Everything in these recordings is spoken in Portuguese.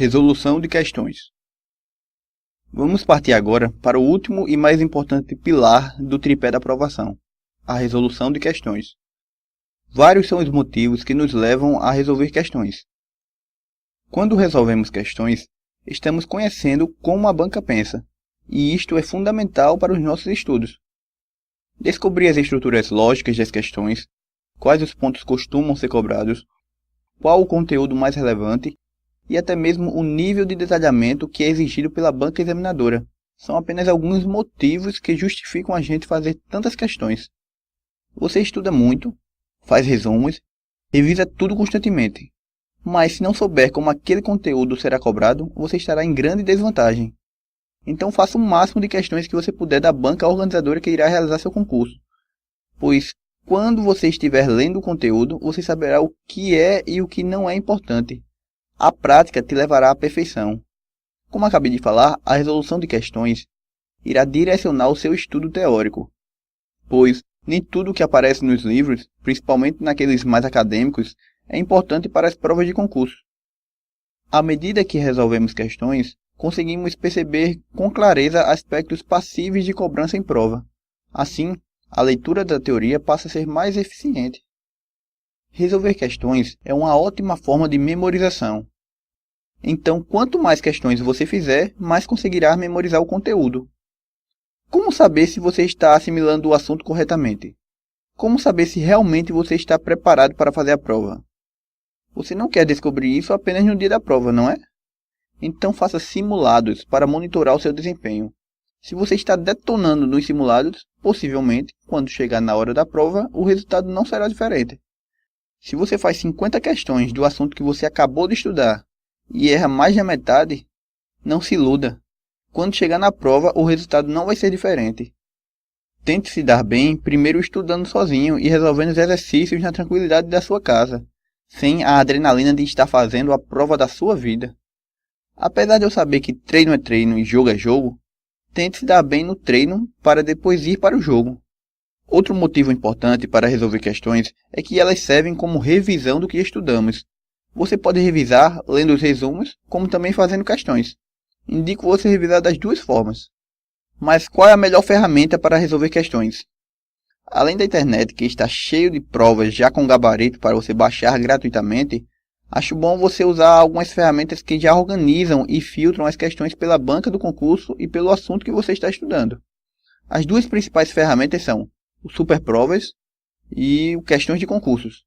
Resolução de questões. Vamos partir agora para o último e mais importante pilar do tripé da aprovação, a resolução de questões. Vários são os motivos que nos levam a resolver questões. Quando resolvemos questões, estamos conhecendo como a banca pensa, e isto é fundamental para os nossos estudos. Descobrir as estruturas lógicas das questões, quais os pontos costumam ser cobrados, qual o conteúdo mais relevante e até mesmo o nível de detalhamento que é exigido pela banca examinadora. São apenas alguns motivos que justificam a gente fazer tantas questões. Você estuda muito, faz resumos, revisa tudo constantemente, mas se não souber como aquele conteúdo será cobrado, você estará em grande desvantagem. Então faça o máximo de questões que você puder da banca organizadora que irá realizar seu concurso, pois quando você estiver lendo o conteúdo, você saberá o que é e o que não é importante. A prática te levará à perfeição. Como acabei de falar, a resolução de questões irá direcionar o seu estudo teórico, pois nem tudo o que aparece nos livros, principalmente naqueles mais acadêmicos, é importante para as provas de concurso. À medida que resolvemos questões, conseguimos perceber com clareza aspectos passíveis de cobrança em prova. Assim, a leitura da teoria passa a ser mais eficiente. Resolver questões é uma ótima forma de memorização. Então, quanto mais questões você fizer, mais conseguirá memorizar o conteúdo. Como saber se você está assimilando o assunto corretamente? Como saber se realmente você está preparado para fazer a prova? Você não quer descobrir isso apenas no dia da prova, não é? Então faça simulados para monitorar o seu desempenho. Se você está detonando nos simulados, possivelmente, quando chegar na hora da prova, o resultado não será diferente. Se você faz 50 questões do assunto que você acabou de estudar e erra mais da metade, não se iluda. Quando chegar na prova, o resultado não vai ser diferente. Tente se dar bem primeiro estudando sozinho e resolvendo os exercícios na tranquilidade da sua casa, sem a adrenalina de estar fazendo a prova da sua vida. Apesar de eu saber que treino é treino e jogo é jogo, tente se dar bem no treino para depois ir para o jogo. Outro motivo importante para resolver questões é que elas servem como revisão do que estudamos. Você pode revisar lendo os resumos, como também fazendo questões. Indico você revisar das duas formas. Mas qual é a melhor ferramenta para resolver questões? Além da internet, que está cheio de provas já com gabarito para você baixar gratuitamente, acho bom você usar algumas ferramentas que já organizam e filtram as questões pela banca do concurso e pelo assunto que você está estudando. As duas principais ferramentas são o Superprovas e o Questões de Concursos.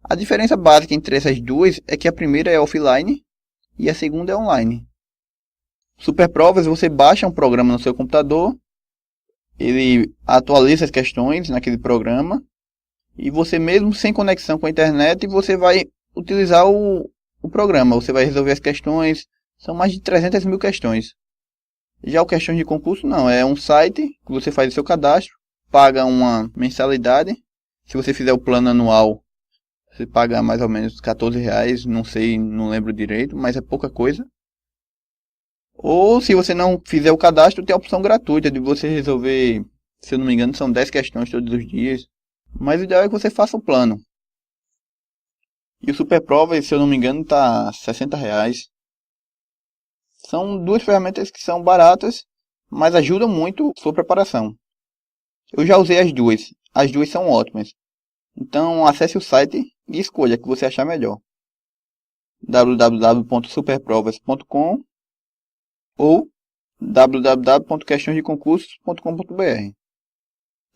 A diferença básica entre essas duas é que a primeira é offline e a segunda é online. Superprovas, você baixa um programa no seu computador, ele atualiza as questões naquele programa e você mesmo sem conexão com a internet, você vai utilizar o programa. Você vai resolver as questões, são mais de 300 mil questões. Já o Questões de Concurso não, é um site que você faz o seu cadastro, paga uma mensalidade. Se você fizer o plano anual, você paga mais ou menos R$14, não sei, não lembro direito, mas é pouca coisa. Ou se você não fizer o cadastro, tem a opção gratuita de você resolver, se eu não me engano, são 10 questões todos os dias. Mas o ideal é que você faça o plano. E o Superprova, se eu não me engano, está R$60. São duas ferramentas que são baratas, mas ajudam muito a sua preparação. Eu já usei as duas são ótimas. Então acesse o site e escolha a que você achar melhor. www.superprovas.com ou www.questõesdeconcursos.com.br.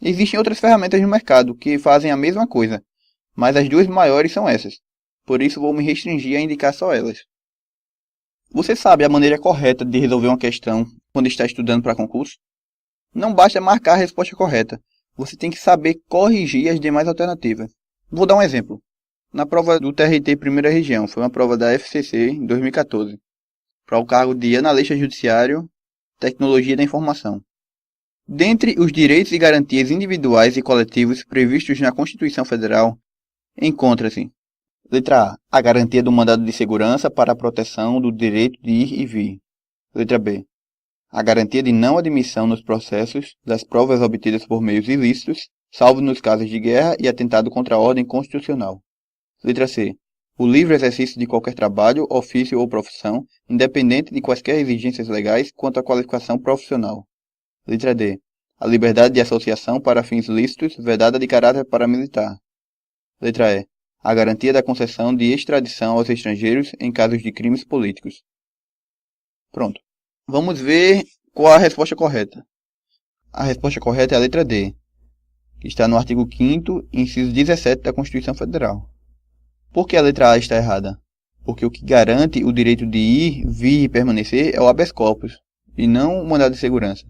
Existem outras ferramentas no mercado que fazem a mesma coisa, mas as duas maiores são essas. Por isso vou me restringir a indicar só elas. Você sabe a maneira correta de resolver uma questão quando está estudando para concurso? Não basta marcar a resposta correta. Você tem que saber corrigir as demais alternativas. Vou dar um exemplo. Na prova do TRT Primeira Região, foi uma prova da FCC em 2014, para o cargo de analista judiciário, tecnologia da informação. Dentre os direitos e garantias individuais e coletivos previstos na Constituição Federal, encontra-se: letra A garantia do mandado de segurança para a proteção do direito de ir e vir. Letra B, a garantia de não admissão nos processos das provas obtidas por meios ilícitos, salvo nos casos de guerra e atentado contra a ordem constitucional. Letra C, o livre exercício de qualquer trabalho, ofício ou profissão, independente de quaisquer exigências legais quanto à qualificação profissional. Letra D. A liberdade de associação para fins lícitos vedada de caráter paramilitar. Letra E. A garantia da concessão de extradição aos estrangeiros em casos de crimes políticos. Pronto. Vamos ver qual a resposta correta. A resposta correta é a letra D, que está no artigo 5º, inciso 17 da Constituição Federal. Por que a letra A está errada? Porque o que garante o direito de ir, vir e permanecer é o habeas corpus, e não o mandado de segurança.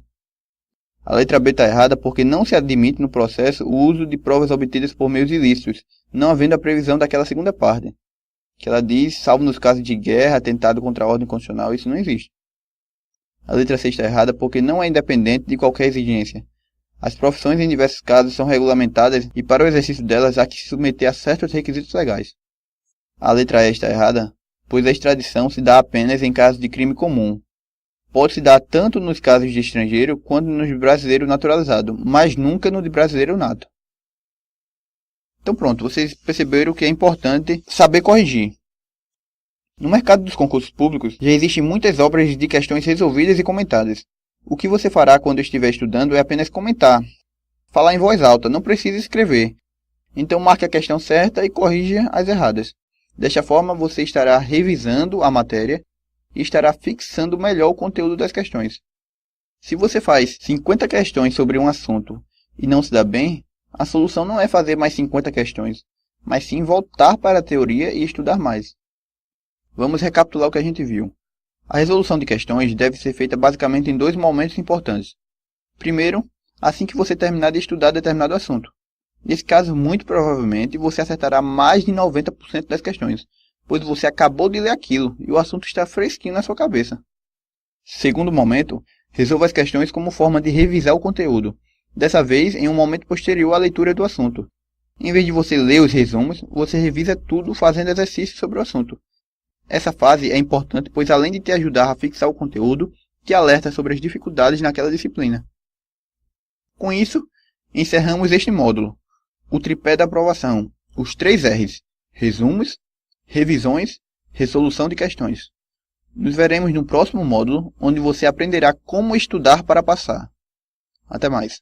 A letra B está errada porque não se admite no processo o uso de provas obtidas por meios ilícitos, não havendo a previsão daquela segunda parte, que ela diz, salvo nos casos de guerra, atentado contra a ordem constitucional, isso não existe. A letra C está errada porque não é independente de qualquer exigência. As profissões em diversos casos são regulamentadas e para o exercício delas há que se submeter a certos requisitos legais. A letra E está errada, pois a extradição se dá apenas em casos de crime comum. Pode se dar tanto nos casos de estrangeiro quanto no de brasileiro naturalizado, mas nunca no de brasileiro nato. Então pronto, vocês perceberam que é importante saber corrigir. No mercado dos concursos públicos, já existem muitas obras de questões resolvidas e comentadas. O que você fará quando estiver estudando é apenas comentar. Falar em voz alta, não precisa escrever. Então marque a questão certa e corrija as erradas. Desta forma, você estará revisando a matéria e estará fixando melhor o conteúdo das questões. Se você faz 50 questões sobre um assunto e não se dá bem, a solução não é fazer mais 50 questões, mas sim voltar para a teoria e estudar mais. Vamos recapitular o que a gente viu. A resolução de questões deve ser feita basicamente em dois momentos importantes. Primeiro, assim que você terminar de estudar determinado assunto. Nesse caso, muito provavelmente, você acertará mais de 90% das questões, pois você acabou de ler aquilo e o assunto está fresquinho na sua cabeça. Segundo momento, resolva as questões como forma de revisar o conteúdo, dessa vez em um momento posterior à leitura do assunto. Em vez de você ler os resumos, você revisa tudo fazendo exercícios sobre o assunto. Essa fase é importante pois além de te ajudar a fixar o conteúdo, te alerta sobre as dificuldades naquela disciplina. Com isso, encerramos este módulo, o tripé da aprovação, os 3 R's, resumos, revisões, resolução de questões. Nos veremos no próximo módulo, onde você aprenderá como estudar para passar. Até mais!